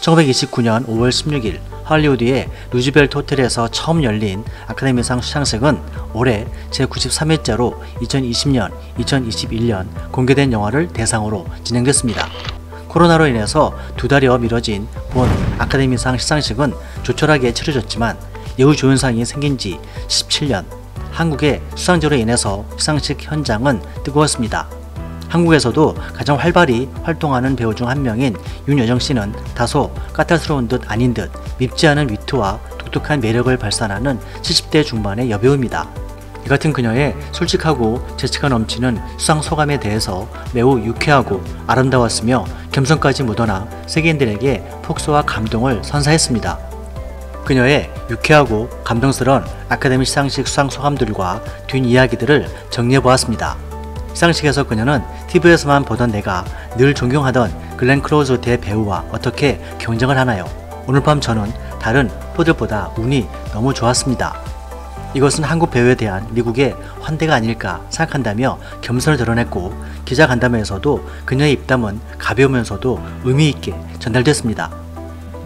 1929년 5월 16일 할리우드의 루즈벨트 호텔에서 처음 열린 아카데미상 시상식은 올해 제93회째로 2020년, 2021년 공개된 영화를 대상으로 진행됐습니다. 코로나로 인해서 2달여 미뤄진 본 아카데미상 시상식은 조촐하게 치러졌지만 여우조연상이 생긴 지 17년, 한국의 수상자로 인해서 시상식 현장은 뜨거웠습니다. 한국에서도 가장 활발히 활동하는 배우 중 한 명인 윤여정씨는 다소 까탈스러운 듯 아닌 듯 밉지 않은 위트와 독특한 매력을 발산하는 70대 중반의 여배우입니다. 이 같은 그녀의 솔직하고 재치가 넘치는 수상 소감에 대해서 매우 유쾌하고 아름다웠으며 겸손까지 묻어나 세계인들에게 폭소와 감동을 선사했습니다. 그녀의 유쾌하고 감동스러운 아카데미 시상식 수상 소감들과 뒷이야기들을 정리해보았습니다. 시상식에서 그녀는 TV에서만 보던 내가 늘 존경하던 글렌 클로즈 대배우와 어떻게 경쟁을 하나요? 오늘 밤 저는 다른 프로들보다 운이 너무 좋았습니다. 이것은 한국 배우에 대한 미국의 환대가 아닐까 생각한다며 겸손을 드러냈고, 기자 간담회에서도 그녀의 입담은 가벼우면서도 의미있게 전달됐습니다.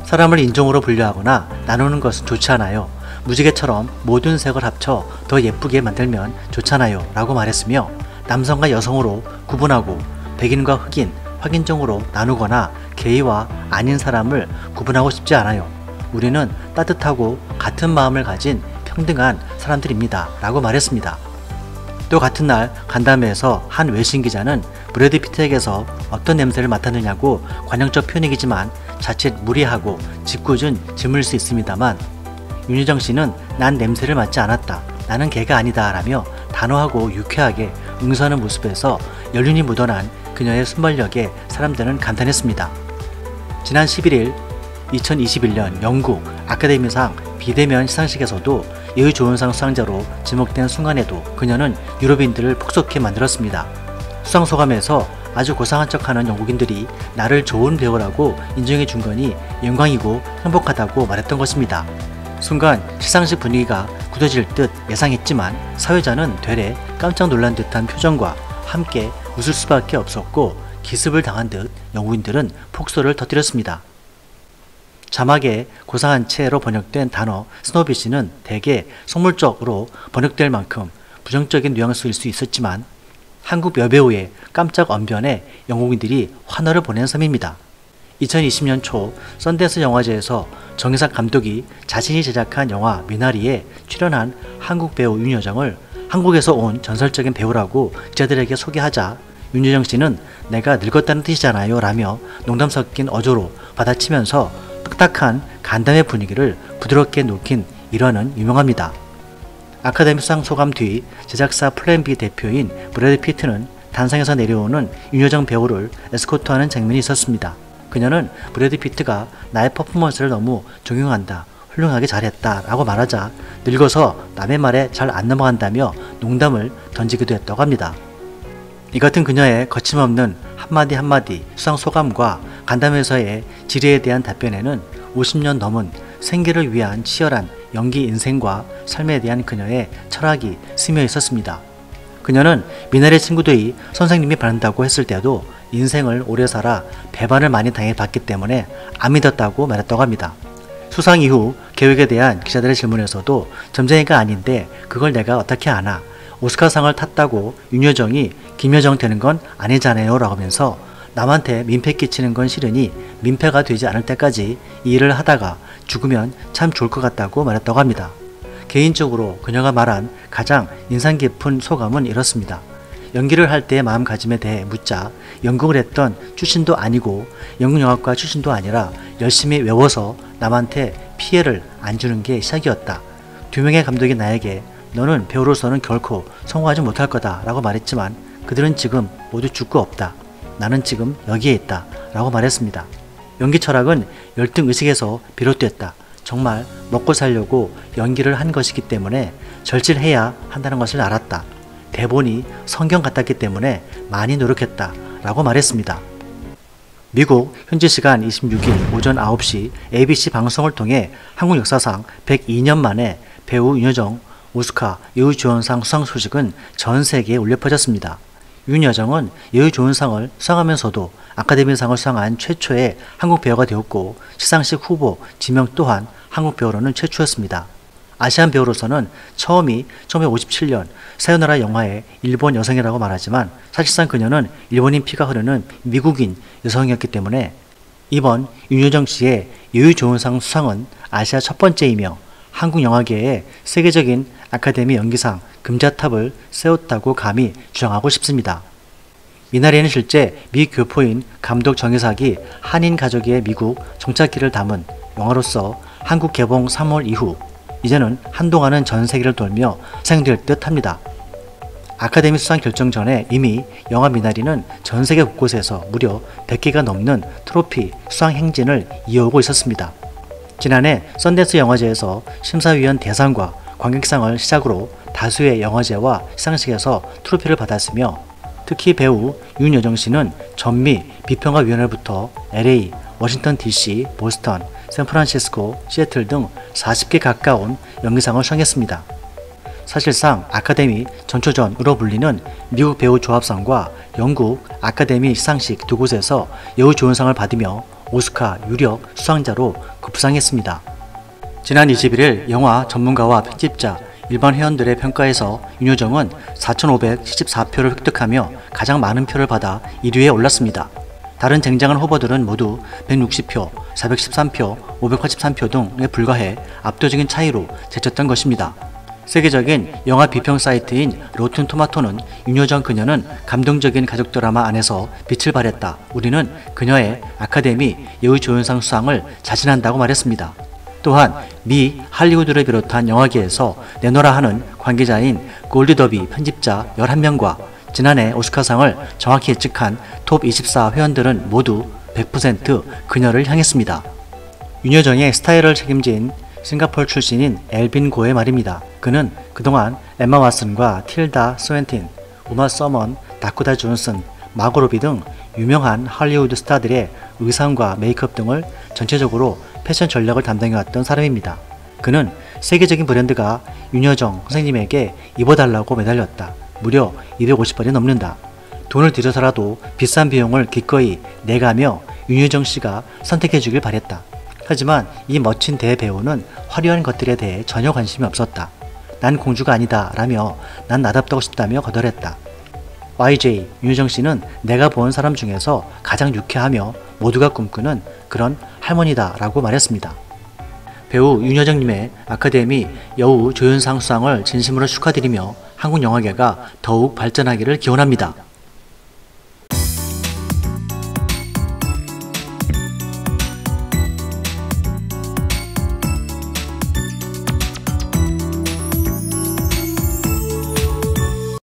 사람을 인종으로 분류하거나 나누는 것은 좋지 않아요. 무지개처럼 모든 색을 합쳐 더 예쁘게 만들면 좋잖아요 라고 말했으며, 남성과 여성으로 구분하고 백인과 흑인, 확인적으로 나누거나 게이와 아닌 사람을 구분하고 싶지 않아요. 우리는 따뜻하고 같은 마음을 가진 평등한 사람들입니다 라고 말했습니다. 또 같은 날 간담회에서 한 외신 기자는 브래드 피트에게서 어떤 냄새를 맡았느냐고 관용적 표현이지만 자칫 무리하고 짓궂은 질문일 수 있습니다만, 윤여정 씨는 난 냄새를 맡지 않았다, 나는 개가 아니다 라며 단호하고 유쾌하게 응수하는 모습에서 연륜이 묻어난 그녀의 순발력에 사람들은 감탄했습니다. 지난 11일 2021년 영국 아카데미상 비대면 시상식에서도 여우조연상 수상자로 지목된 순간에도 그녀는 유럽인들을 폭소케 만들었습니다. 수상 소감에서 아주 고상한 척하는 영국인들이 나를 좋은 배우라고 인정해 준 거니 영광이고 행복하다고 말했던 것입니다. 순간 시상식 분위기가 굳어질 듯 예상했지만 사회자는 되레 깜짝 놀란 듯한 표정과 함께 웃을 수밖에 없었고, 기습을 당한 듯 영국인들은 폭소를 터뜨렸습니다. 자막에 고상한 채로 번역된 단어 스노비시는 대개 속물적으로 번역될 만큼 부정적인 뉘앙스일 수 있었지만, 한국 여배우의 깜짝 언변에 영국인들이 환호를 보낸 셈입니다. 2020년 초 썬댄스 영화제에서 정의삭 감독이 자신이 제작한 영화 미나리에 출연한 한국 배우 윤여정을 한국에서 온 전설적인 배우라고 기자들에게 소개하자 윤여정 씨는 내가 늙었다는 뜻이잖아요 라며 농담 섞인 어조로 받아치면서 딱딱한 간담회 분위기를 부드럽게 녹인 일화는 유명합니다. 아카데미 수상 소감 뒤 제작사 플랜 B 대표인 브래드 피트는 단상에서 내려오는 윤여정 배우를 에스코트하는 장면이 있었습니다. 그녀는 브래드 피트가 나의 퍼포먼스를 너무 존경한다, 훌륭하게 잘했다 라고 말하자 늙어서 남의 말에 잘 안 넘어간다며 농담을 던지기도 했다고 합니다. 이 같은 그녀의 거침없는 한마디 한마디 수상 소감과 간담회에서의 질의에 대한 답변에는 50년 넘은 생계를 위한 치열한 연기 인생과 삶에 대한 그녀의 철학이 스며 있었습니다. 그녀는 미나리 친구들이 선생님이 바른다고 했을 때도 인생을 오래 살아 배반을 많이 당해봤기 때문에 안 믿었다고 말했다고 합니다. 수상 이후 계획에 대한 기자들의 질문에서도 점쟁이가 아닌데 그걸 내가 어떻게 아나, 오스카상을 탔다고 윤여정이 김여정 되는 건 아니잖아요 라고 하면서 남한테 민폐 끼치는 건 싫으니 민폐가 되지 않을 때까지 이 일을 하다가 죽으면 참 좋을 것 같다고 말했다고 합니다. 개인적으로 그녀가 말한 가장 인상 깊은 소감은 이렇습니다. 연기를 할 때의 마음가짐에 대해 묻자 연극을 했던 출신도 아니고 연극영화과 출신도 아니라 열심히 외워서 남한테 피해를 안 주는 게 시작이었다. 2명의 감독이 나에게 너는 배우로서는 결코 성공하지 못할 거다 라고 말했지만 그들은 지금 모두 죽고 없다. 나는 지금 여기에 있다 라고 말했습니다. 연기 철학은 열등의식에서 비롯됐다. 정말 먹고 살려고 연기를 한 것이기 때문에 절실해야 한다는 것을 알았다. 대본이 성경 같았기 때문에 많이 노력했다 라고 말했습니다. 미국 현지 시간 26일 오전 9시 ABC 방송을 통해 한국 역사상 102년 만에 배우 윤여정 오스카 여우조연상 수상 소식은 전 세계에 울려 퍼졌습니다. 윤여정은 여유조연상을 수상하면서도 아카데미상을 수상한 최초의 한국 배우가 되었고 시상식 후보 지명 또한 한국 배우로는 최초였습니다. 아시안 배우로서는 처음이 1957년 사요나라 영화의 일본 여성이라고 말하지만 사실상 그녀는 일본인 피가 흐르는 미국인 여성이었기 때문에 이번 윤여정 씨의 여유조연상 수상은 아시아 첫 번째이며 한국 영화계의 세계적인 아카데미 연기상 금자탑을 세웠다고 감히 주장하고 싶습니다. 미나리는 실제 미 교포인 감독 정의삭이 한인 가족의 미국 정착기를 담은 영화로서 한국 개봉 3월 이후 이제는 한동안은 전 세계를 돌며 상영될 듯 합니다. 아카데미 수상 결정 전에 이미 영화 미나리는 전 세계 곳곳에서 무려 100개가 넘는 트로피 수상 행진을 이어오고 있었습니다. 지난해 썬댄스 영화제에서 심사위원 대상과 관객상을 시작으로 다수의 영화제와 시상식에서 트로피를 받았으며 특히 배우 윤여정 씨는 전미 비평가위원회부터 LA, 워싱턴 DC, 보스턴, 샌프란시스코, 시애틀 등 40개 가까운 연기상을 수상했습니다. 사실상 아카데미 전초전으로 불리는 미국 배우 조합상과 영국 아카데미 시상식 두 곳에서 여우조연상을 받으며 오스카 유력 수상자로 급부상했습니다. 지난 21일 영화 전문가와 편집자, 일반 회원들의 평가에서 윤여정은 4,574표를 획득하며 가장 많은 표를 받아 1위에 올랐습니다. 다른 쟁쟁한 후보들은 모두 160표, 413표, 583표 등에 불과해 압도적인 차이로 제쳤던 것입니다. 세계적인 영화 비평 사이트인 로튼 토마토는 윤여정 그녀는 감동적인 가족 드라마 안에서 빛을 발했다. 우리는 그녀의 아카데미 여우조연상 수상을 자신한다고 말했습니다. 또한 미 할리우드를 비롯한 영화계에서 내노라 하는 관계자인 골드더비 편집자 11명과 지난해 오스카상을 정확히 예측한 톱 24 회원들은 모두 100% 그녀를 향했습니다. 윤여정의 스타일을 책임진 싱가포르 출신인 엘빈 고의 말입니다. 그는 그동안 엠마 왓슨과 틸다 스윈튼, 우마 서먼, 다코타 존슨, 마고 로비 등 유명한 할리우드 스타들의 의상과 메이크업 등을 전체적으로 패션 전략을 담당해왔던 사람입니다. 그는 세계적인 브랜드가 윤여정 선생님에게 입어달라고 매달렸다. 무려 250번이 넘는다. 돈을 들여서라도 비싼 비용을 기꺼이 내가며 윤여정 씨가 선택해주길 바랬다. 하지만 이 멋진 대배우는 화려한 것들에 대해 전혀 관심이 없었다. 난 공주가 아니다 라며 난 나답다고 싶다며 거절했다. YJ 윤여정 씨는 내가 본 사람 중에서 가장 유쾌하며 모두가 꿈꾸는 그런 할머니다 라고 말했습니다. 배우 윤여정님의 아카데미 여우 조연상 수상을 진심으로 축하드리며 한국 영화계가 더욱 발전하기를 기원합니다.